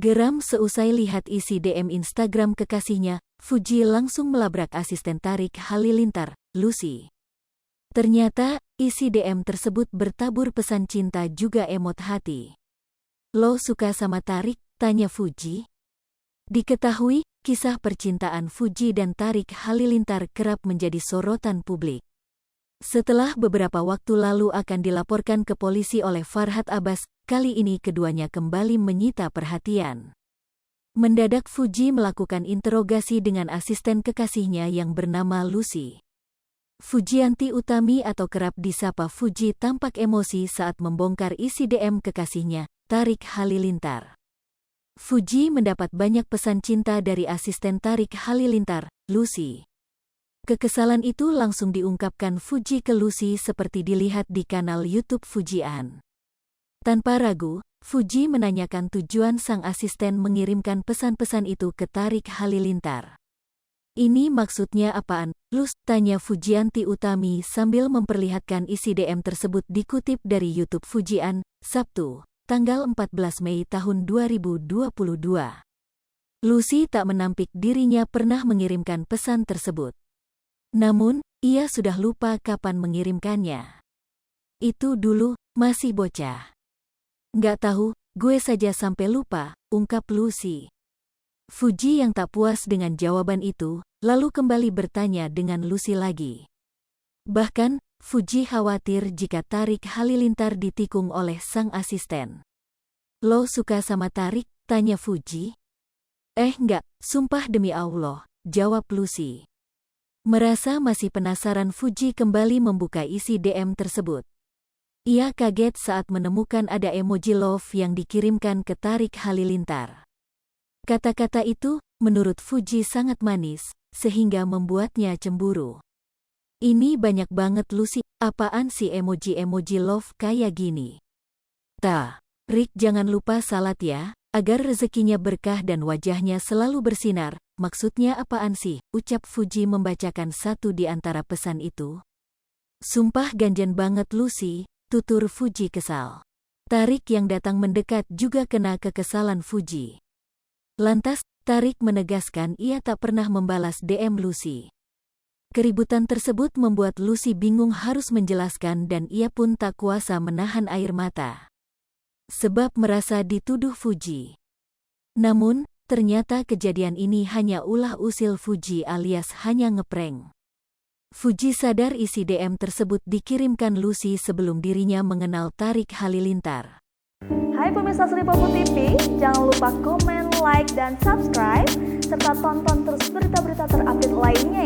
Geram seusai lihat isi DM Instagram kekasihnya, Fuji langsung melabrak asisten Tarik Halilintar, Lucy. Ternyata, isi DM tersebut bertabur pesan cinta juga emot hati. "Lo suka sama Tarik?" tanya Fuji. Diketahui, kisah percintaan Fuji dan Tarik Halilintar kerap menjadi sorotan publik. Setelah beberapa waktu lalu akan dilaporkan ke polisi oleh Farhad Abbas, kali ini keduanya kembali menyita perhatian. Mendadak Fuji melakukan interogasi dengan asisten kekasihnya yang bernama Lucy. Fujianti Utami atau kerap disapa Fuji tampak emosi saat membongkar isi DM kekasihnya, Tarik Halilintar. Fuji mendapat banyak pesan cinta dari asisten Tarik Halilintar, Lucy. Kekesalan itu langsung diungkapkan Fuji ke Lucy seperti dilihat di kanal YouTube Fujian. Tanpa ragu, Fuji menanyakan tujuan sang asisten mengirimkan pesan-pesan itu ke Tarik Halilintar. "Ini maksudnya apaan, Lus?" tanya Fujianti Utami sambil memperlihatkan isi DM tersebut dikutip dari YouTube Fujian, Sabtu, tanggal 14 Mei tahun 2022. Lucy tak menampik dirinya pernah mengirimkan pesan tersebut. Namun, ia sudah lupa kapan mengirimkannya. "Itu dulu, masih bocah. Nggak tahu, gue saja sampai lupa," ungkap Lucy. Fuji yang tak puas dengan jawaban itu, lalu kembali bertanya dengan Lucy lagi. Bahkan, Fuji khawatir jika Tarik Halilintar ditikung oleh sang asisten. "Lo suka sama Tarik?" tanya Fuji. Enggak, sumpah demi Allah," jawab Lucy. Merasa masih penasaran, Fuji kembali membuka isi DM tersebut. Ia kaget saat menemukan ada emoji love yang dikirimkan ke Tarik Halilintar. Kata-kata itu, menurut Fuji sangat manis, sehingga membuatnya cemburu. "Ini banyak banget Lucy, apaan sih emoji-emoji love kayak gini? Tarik jangan lupa salat ya, agar rezekinya berkah dan wajahnya selalu bersinar. Maksudnya apaan sih?" ucap Fuji membacakan satu di antara pesan itu. "Sumpah ganjen banget Lucy," tutur Fuji kesal. Tarik yang datang mendekat juga kena kekesalan Fuji. Lantas, Tarik menegaskan ia tak pernah membalas DM Lucy. Keributan tersebut membuat Lucy bingung harus menjelaskan dan ia pun tak kuasa menahan air mata. Sebab merasa dituduh Fuji. Namun, ternyata kejadian ini hanya ulah usil Fuji alias hanya ngeprank. Fuji sadar isi DM tersebut dikirimkan Lucy sebelum dirinya mengenal Tarik Halilintar. Hai pemirsa Sri Popo TV, jangan lupa komen, like, dan subscribe, serta tonton terus berita-berita terupdate lainnya